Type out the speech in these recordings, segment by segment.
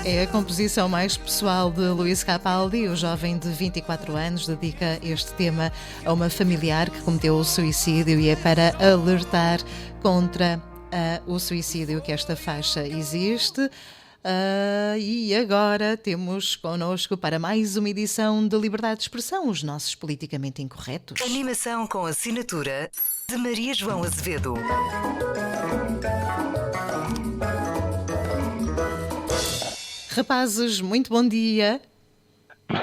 É a composição mais pessoal de Luís Capaldi. O jovem de 24 anos dedica este tema a uma familiar que cometeu o suicídio e é para alertar contra o suicídio que esta faixa existe. E agora temos connosco para mais uma edição de Liberdade de Expressão, os nossos politicamente incorretos. Animação com assinatura de Maria João Azevedo. Rapazes, muito bom dia.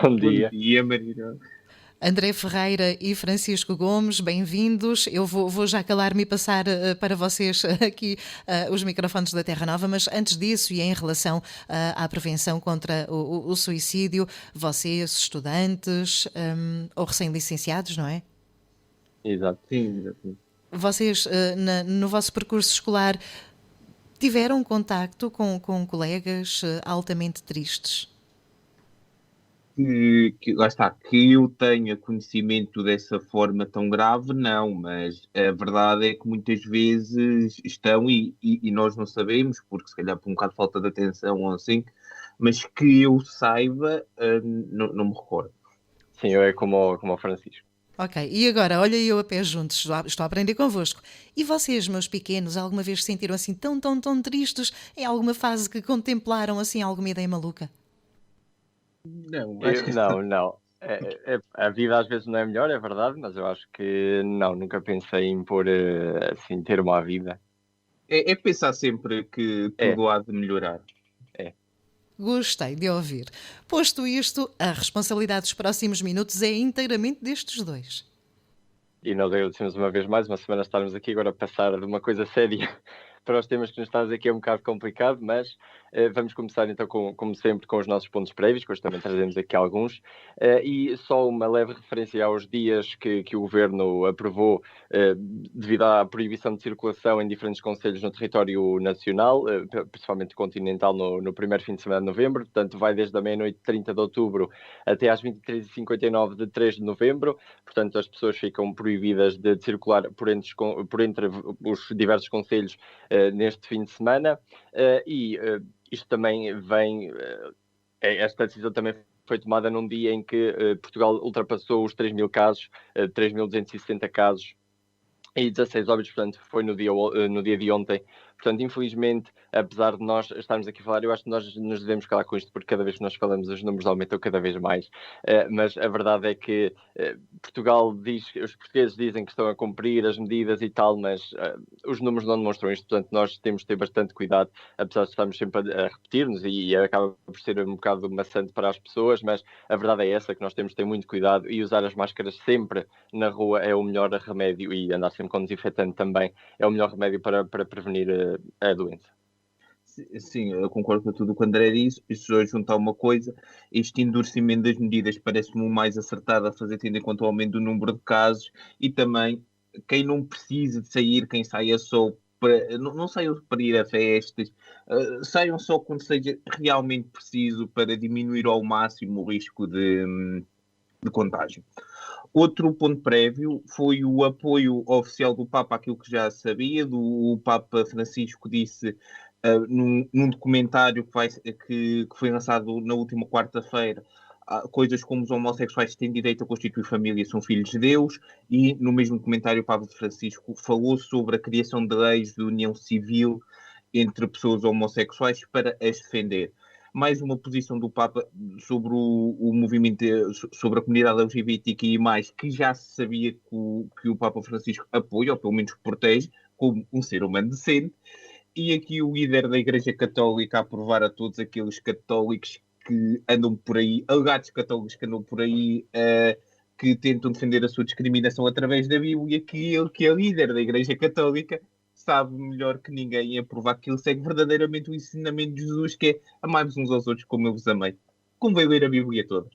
Bom dia. Bom dia, Maria. André Ferreira e Francisco Gomes, bem-vindos. Eu vou já calar-me e passar para vocês aqui os microfones da Terra Nova, mas antes disso e em relação à prevenção contra o suicídio, vocês, estudantes ou recém-licenciados, não é? Exato. Sim, exatamente. Vocês, no vosso percurso escolar, tiveram contacto com colegas altamente tristes? Lá está, que eu tenha conhecimento dessa forma tão grave, não, mas a verdade é que muitas vezes estão e nós não sabemos, porque se calhar por um bocado de falta de atenção ou assim, mas que eu saiba, não me recordo. Sim, eu é como o Francisco. Ok, e agora, olha eu a pé juntos, estou a aprender convosco. E vocês, meus pequenos, alguma vez se sentiram assim tão tristes em alguma fase que contemplaram assim alguma ideia maluca? Não, acho que Não. A vida às vezes não é melhor, é verdade, mas eu acho que não, nunca pensei em pôr, assim, ter uma vida. é pensar sempre que tudo há de melhorar. Gostei de ouvir. Posto isto, a responsabilidade dos próximos minutos é inteiramente destes dois. E nós agradecemos uma vez mais, uma semana estarmos aqui agora a passar de uma coisa séria para os temas que nos estás aqui é um bocado complicado, mas vamos começar então, como sempre, com os nossos pontos prévios, que hoje também trazemos aqui alguns, e só uma leve referência aos dias que o Governo aprovou devido à proibição de circulação em diferentes concelhos no território nacional, principalmente continental, no primeiro fim de semana de novembro, portanto vai desde a meia-noite de 30 de outubro até às 23h59 de 3 de novembro, portanto as pessoas ficam proibidas de circular por entre os diversos concelhos neste fim de semana, isto também vem, esta decisão também foi tomada num dia em que Portugal ultrapassou os 3.000 casos, 3.260 casos e 16 óbitos, portanto foi no dia de ontem. Portanto, infelizmente, apesar de nós estarmos aqui a falar, eu acho que nós nos devemos calar com isto, porque cada vez que nós falamos os números aumentam cada vez mais. Mas a verdade é que Portugal os portugueses dizem que estão a cumprir as medidas e tal, mas os números não demonstram isto, portanto nós temos de ter bastante cuidado, apesar de estarmos sempre a repetir-nos e acaba por ser um bocado maçante para as pessoas, mas a verdade é essa, que nós temos de ter muito cuidado e usar as máscaras sempre na rua é o melhor remédio, e andar sempre com desinfetante também é o melhor remédio para prevenir a doença. Sim, eu concordo com tudo o que o André disse. E se eu juntar uma coisa, este endurecimento das medidas parece-me o mais acertado a fazer, tendo em conta o aumento do número de casos, e também quem não precisa de sair, quem saia só para, não saiam para ir a festas, saiam só quando seja realmente preciso para diminuir ao máximo o risco de contágio. Outro ponto prévio foi o apoio oficial do Papa àquilo que já sabia. O Papa Francisco disse num documentário que foi lançado na última quarta-feira, coisas como os homossexuais têm direito a constituir família, são filhos de Deus, e no mesmo documentário o Papa Francisco falou sobre a criação de leis de união civil entre pessoas homossexuais para as defender. Mais uma posição do Papa sobre o movimento, sobre a comunidade LGBTQI+, que já se sabia que o Papa Francisco apoia, ou pelo menos protege, como um ser humano decente. E aqui o líder da Igreja Católica a provar a todos aqueles católicos que andam por aí, alegados católicos que andam por aí, que tentam defender a sua discriminação através da Bíblia, que ele, que é líder da Igreja Católica, sabe melhor que ninguém a provar que ele segue verdadeiramente o ensinamento de Jesus, que é amai-vos uns aos outros como eu vos amei. Convém ler a Bíblia toda.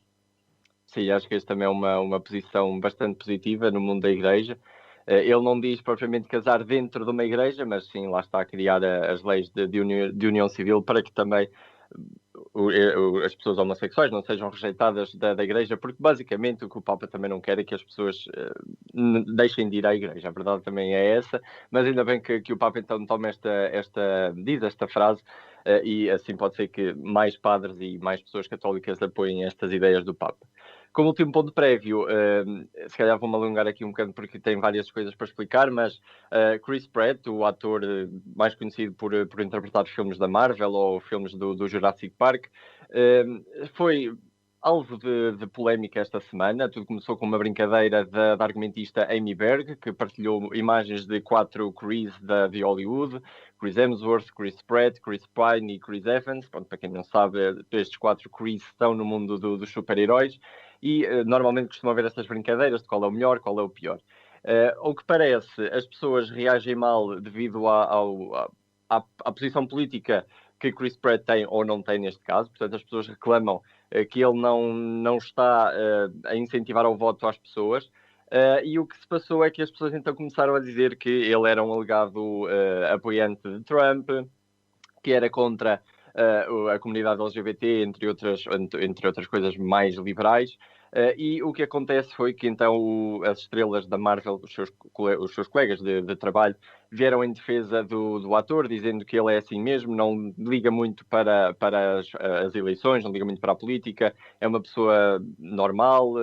Sim, acho que esta também é uma posição bastante positiva no mundo da Igreja. Ele não diz propriamente casar dentro de uma igreja, mas sim, lá está a criar as leis de união civil para que também as pessoas homossexuais não sejam rejeitadas da Igreja, porque basicamente o que o Papa também não quer é que as pessoas deixem de ir à Igreja. A verdade também é essa, mas ainda bem que o Papa então toma diz esta frase, e assim pode ser que mais padres e mais pessoas católicas apoiem estas ideias do Papa. Como último ponto prévio, se calhar vou-me alongar aqui um bocado porque tem várias coisas para explicar, mas Chris Pratt, o ator mais conhecido por interpretar filmes da Marvel ou filmes do Jurassic Park, foi alvo de polémica esta semana. Tudo começou com uma brincadeira da argumentista Amy Berg, que partilhou imagens de 4 Chris de Hollywood: Chris Hemsworth, Chris Pratt, Chris Pine e Chris Evans. Pronto, para quem não sabe, estes 4 Chris estão no mundo dos super-heróis e normalmente costumam haver estas brincadeiras de qual é o melhor, qual é o pior. Ao que parece, as pessoas reagem mal devido à posição política que Chris Pratt tem ou não tem neste caso. Portanto, as pessoas reclamam que ele não está a incentivar ao voto às pessoas. E o que se passou é que as pessoas então começaram a dizer que ele era um alegado apoiante de Trump, que era contra a comunidade LGBT, entre outras coisas mais liberais. E o que acontece foi que então as estrelas da Marvel, os seus colegas de trabalho, vieram em defesa do ator, dizendo que ele é assim mesmo, não liga muito para as eleições, não liga muito para a política, é uma pessoa normal,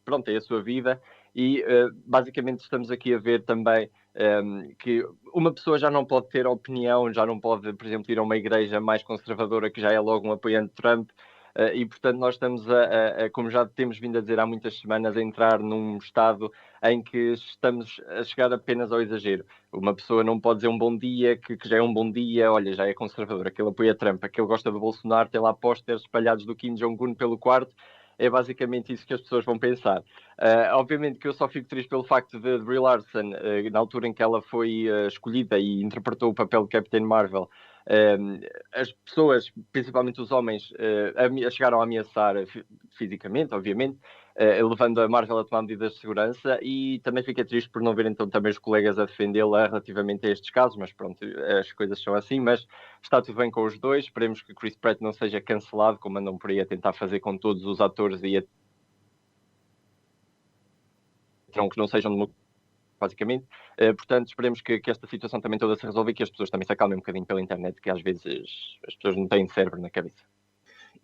pronto, é a sua vida. E basicamente estamos aqui a ver também que uma pessoa já não pode ter opinião, já não pode, por exemplo, ir a uma igreja mais conservadora que já é logo um apoiante de Trump. E, portanto, nós estamos, como já temos vindo a dizer há muitas semanas, a entrar num estado em que estamos a chegar apenas ao exagero. Uma pessoa não pode dizer um bom dia, que já é um bom dia, olha, já é conservador, aquele apoia Trump, aquele gosta do Bolsonaro, tem lá pósteres espalhados do Kim Jong-un pelo quarto. É basicamente isso que as pessoas vão pensar. Obviamente que eu só fico triste pelo facto de Brie Larson, na altura em que ela foi escolhida e interpretou o papel de Captain Marvel, as pessoas, principalmente os homens, chegaram a ameaçar fisicamente, obviamente, levando a Marvel a tomar medidas de segurança, e também fiquei triste por não ver então também os colegas a defendê-la relativamente a estes casos, mas pronto, as coisas são assim, mas está tudo bem com os dois. Esperemos que Chris Pratt não seja cancelado, como andam por aí a tentar fazer com todos os atores e que não sejam basicamente. Portanto, esperemos que esta situação também toda se resolva e que as pessoas também se acalmem um bocadinho pela internet, que às vezes as pessoas não têm cérebro na cabeça.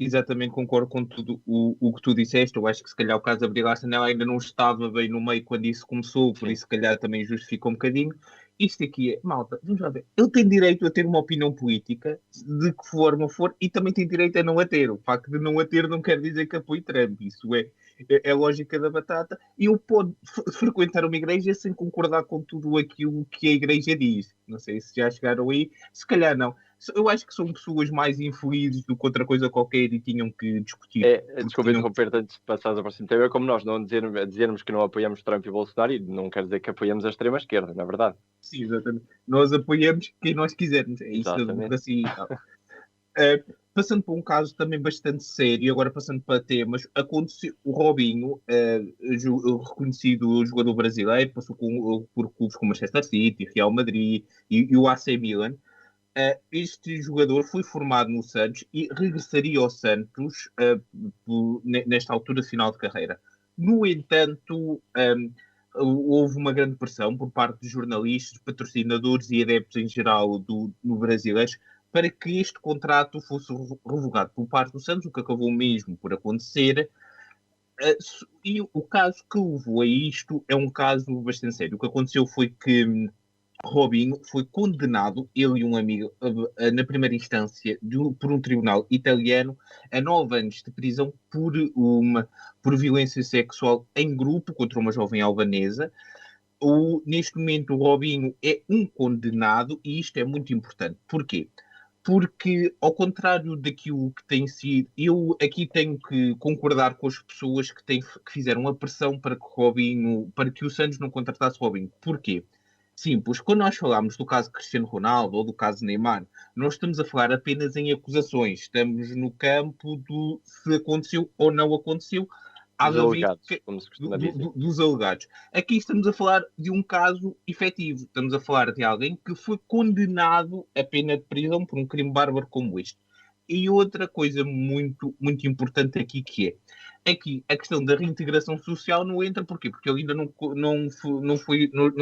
Exatamente, concordo com tudo o que tu disseste. Eu acho que se calhar o caso da Brie Larson, ela ainda não estava bem no meio quando isso começou, por isso se calhar também justifica um bocadinho. Isto aqui é, malta, vamos lá ver. Ele tem direito a ter uma opinião política, de que forma for, e também tem direito a não a ter. O facto de não a ter não quer dizer que apoie Trump. Isso é lógica da batata. E ele pode frequentar uma igreja sem concordar com tudo aquilo que a igreja diz. Não sei se já chegaram aí, se calhar não. Eu acho que são pessoas mais infelizes do que outra coisa qualquer e tinham que discutir. Desculpa interromper antes de passar ao próximo tema. É como nós não dizermos que não apoiamos Trump e Bolsonaro, e não quer dizer que apoiamos a extrema-esquerda, na verdade. Sim, exatamente. Nós apoiamos quem nós quisermos. É isso da democracia e tal. Passando para um caso também bastante sério, agora passando para temas, aconteceu o Robinho, reconhecido jogador brasileiro, passou por clubes como Manchester City, Real Madrid e o AC Milan. Este jogador foi formado no Santos e regressaria ao Santos nesta altura final de carreira. No entanto, houve uma grande pressão por parte de jornalistas, patrocinadores e adeptos em geral no brasileiros para que este contrato fosse revogado por parte do Santos, o que acabou mesmo por acontecer. E o caso que levou a isto é um caso bastante sério. O que aconteceu foi que Robinho foi condenado, ele e um amigo, na primeira instância por um tribunal italiano a 9 anos de prisão por violência sexual em grupo contra uma jovem albanesa. Neste momento o Robinho é um condenado e isto é muito importante. Porquê? Porque, ao contrário daquilo que tem sido, eu aqui tenho que concordar com as pessoas que fizeram a pressão para que o Santos não contratasse Robinho. Porquê? Simples, quando nós falamos do caso Cristiano Ronaldo ou do caso Neymar, nós estamos a falar apenas em acusações. Estamos no campo do se aconteceu ou não aconteceu. Dos alegados, como se costuma dizer. Dos alegados. Aqui estamos a falar de um caso efetivo. Estamos a falar de alguém que foi condenado a pena de prisão por um crime bárbaro como este. E outra coisa muito, muito importante aqui que é aqui a questão da reintegração social não entra, porquê? Porque ele ainda não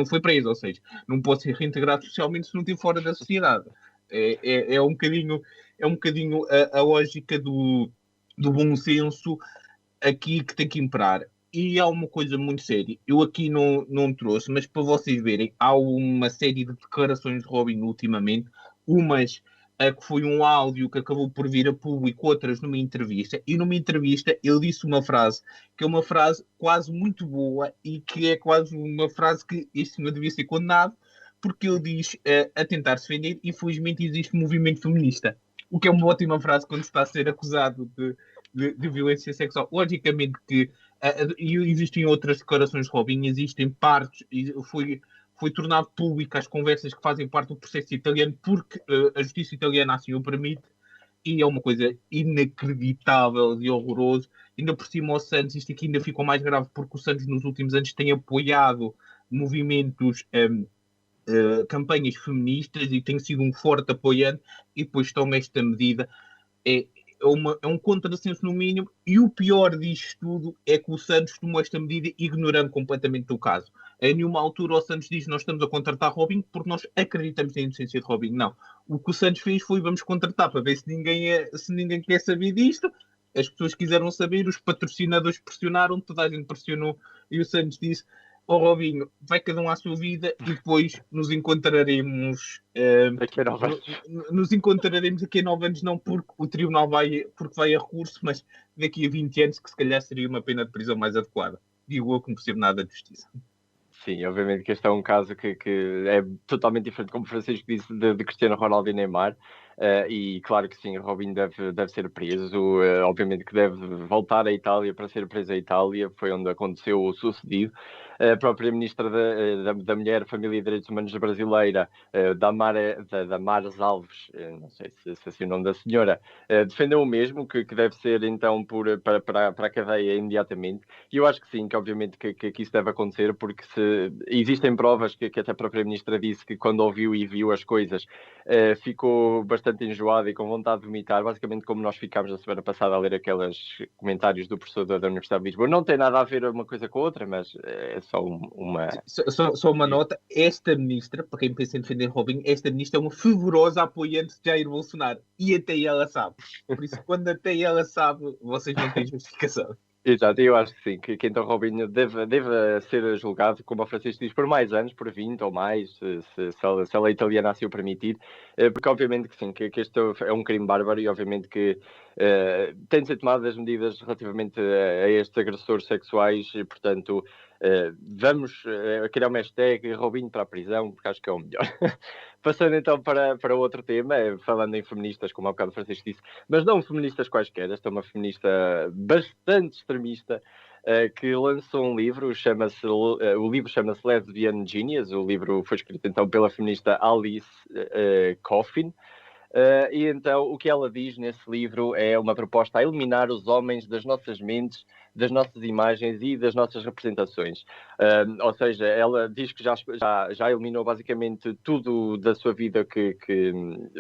foi preso, ou seja, não pode ser reintegrado socialmente se não estiver fora da sociedade. É um bocadinho a lógica do bom senso aqui que tem que imperar. E há uma coisa muito séria, eu aqui não trouxe, mas para vocês verem, há uma série de declarações de Robin ultimamente, umas que foi um áudio que acabou por vir a público, outras numa entrevista, e numa entrevista ele disse uma frase, que é uma frase quase muito boa, e que é quase uma frase que este senhor devia ser condenado, porque ele diz a tentar se defender, infelizmente existe movimento feminista. O que é uma ótima frase quando se está a ser acusado de violência sexual. Logicamente que existem outras declarações de Robin, existem partes, foi tornado público as conversas que fazem parte do processo italiano porque a justiça italiana assim o permite, e é uma coisa inacreditável e horroroso. Ainda por cima o Santos, isto aqui ainda ficou mais grave porque o Santos nos últimos anos tem apoiado movimentos, campanhas feministas, e tem sido um forte apoiante, e depois toma esta medida. É um contrassenso no mínimo, e o pior disto tudo é que o Santos tomou esta medida ignorando completamente o caso. A nenhuma altura o Santos diz nós estamos a contratar Robin porque nós acreditamos na inocência de Robin. Não. O que o Santos fez foi vamos contratar para ver se ninguém quer saber disto. As pessoas quiseram saber, os patrocinadores pressionaram, toda a gente pressionou, e o Santos disse: ó Robinho, vai cada um à sua vida e depois nos encontraremos Daqui a 9 anos. nos encontraremos daqui a 9 anos, não porque o tribunal porque vai a recurso, mas daqui a 20 anos, que se calhar seria uma pena de prisão mais adequada. Digo eu que não percebo nada de justiça. Sim, obviamente que este é um caso que é totalmente diferente, como o Francisco disse, de Cristiano Ronaldo e Neymar. E claro que sim, Robin deve ser preso. Obviamente que deve voltar à Itália para ser preso à Itália, foi onde aconteceu o sucedido. A própria Ministra da Mulher, Família e Direitos Humanos brasileira, Damares Alves, não sei se é assim o nome da senhora, defendeu o mesmo, que deve ser então para a cadeia imediatamente. E eu acho que sim, que obviamente que isso deve acontecer, porque existem provas que até a própria Ministra disse que quando ouviu e viu as coisas, ficou bastante enjoada e com vontade de vomitar, basicamente como nós ficámos na semana passada a ler aqueles comentários do professor da Universidade de Lisboa. Não tem nada a ver uma coisa com a outra, mas é só uma... Só uma nota, esta ministra, para quem pensa em defender Robin, esta ministra é uma fervorosa apoiante de Jair Bolsonaro, e até ela sabe. Por isso, quando até ela sabe, vocês não têm justificação. Exato, eu acho que sim, que então Robinho deve ser julgado, como o Francisco diz, por mais anos, por 20 ou mais, se a lei italiana assim o permitir, porque obviamente que sim, que este é um crime bárbaro, e obviamente que têm de ser tomadas medidas relativamente a estes agressores sexuais, e portanto vamos criar uma hashtag Robinho para a prisão, porque acho que é o melhor. Passando então para outro tema, falando em feministas, como há bocado o Francisco disse, mas não feministas quaisquer. Esta é uma feminista bastante extremista, que lançou um livro, o livro chama-se Lesbian Genius. O livro foi escrito então pela feminista Alice Coffin. E então o que ela diz nesse livro é uma proposta a eliminar os homens das nossas mentes, das nossas imagens e das nossas representações. Ou seja, ela diz que já eliminou basicamente tudo da sua vida que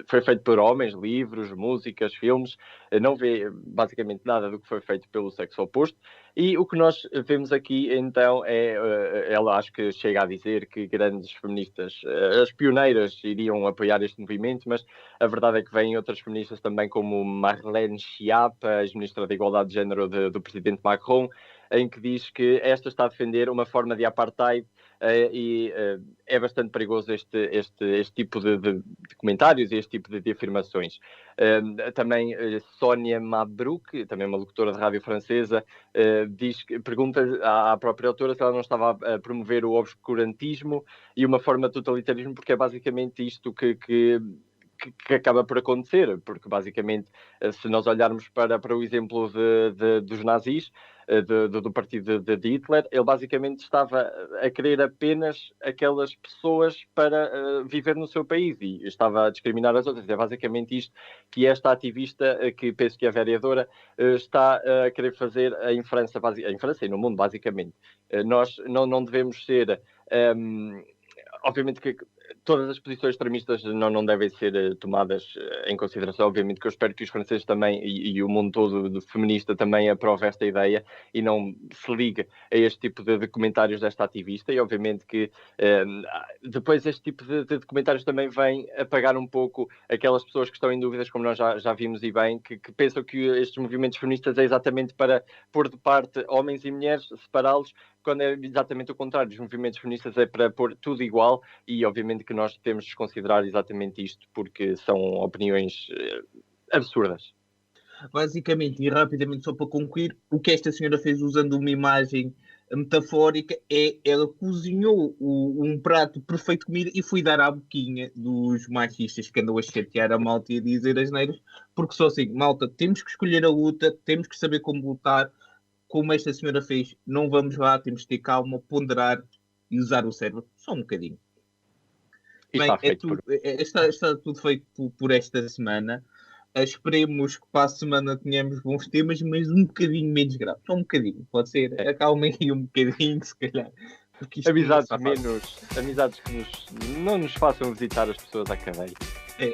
foi feito por homens, livros, músicas, filmes. Não vê basicamente nada do que foi feito pelo sexo oposto. E o que nós vemos aqui, então, ela acho que chega a dizer que grandes feministas, as pioneiras, iriam apoiar este movimento, mas a verdade é que vêm outras feministas também, como Marlene Schiappa, ex-ministra da Igualdade de Género do presidente Macron, em que diz que esta está a defender uma forma de apartheid, e é bastante perigoso este tipo de comentários e este tipo de afirmações. Também Sónia Mabrouk, também uma locutora de rádio francesa, pergunta à própria autora se ela não estava a promover o obscurantismo e uma forma de totalitarismo, porque é basicamente isto que acaba por acontecer, porque basicamente, se nós olharmos para o exemplo dos nazis, do partido de Hitler, ele basicamente estava a querer apenas aquelas pessoas para viver no seu país, e estava a discriminar as outras. É basicamente isto que esta ativista, que penso que é vereadora, está a querer fazer em França e no mundo, basicamente. Nós não devemos ser... obviamente que todas as posições extremistas não devem ser tomadas em consideração. Obviamente que eu espero que os franceses também e o mundo todo feminista também aprove esta ideia e não se ligue a este tipo de comentários desta ativista, e obviamente que depois este tipo de comentários também vem apagar um pouco aquelas pessoas que estão em dúvidas, como nós já vimos e bem, que pensam que estes movimentos feministas é exatamente para pôr de parte homens e mulheres, separá-los, quando é exatamente o contrário. Os movimentos feministas é para pôr tudo igual, e obviamente que nós temos de considerar exatamente isto, porque são opiniões absurdas. Basicamente, e rapidamente só para concluir, o que esta senhora fez usando uma imagem metafórica é ela cozinhou um prato perfeito de comida e foi dar à boquinha dos machistas que andam a chatear a malta e a dizer as neiras, porque só assim, malta, temos que escolher a luta, temos que saber como lutar, como esta senhora fez, não vamos lá, temos que ter calma, ponderar e usar o cérebro, só um bocadinho. Bem, está tudo feito por esta semana. Esperemos que para a semana tenhamos bons temas, mas um bocadinho menos graves. Só um bocadinho, pode ser. Acalmem aí um bocadinho, se calhar. Amizades que não nos façam visitar as pessoas à cadeia.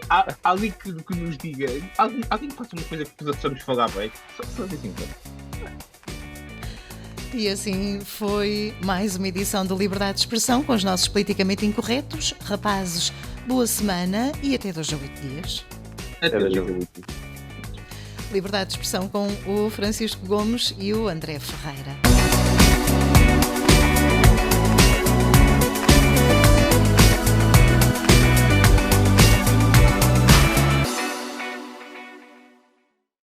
Há alguém que nos diga, alguém que faça uma coisa que possamos falar bem. Só assim, então. E assim foi mais uma edição de Liberdade de Expressão com os nossos politicamente incorretos. Rapazes, boa semana e até 2 a 8 dias. Até Liberdade de Expressão com o Francisco Gomes e o André Ferreira.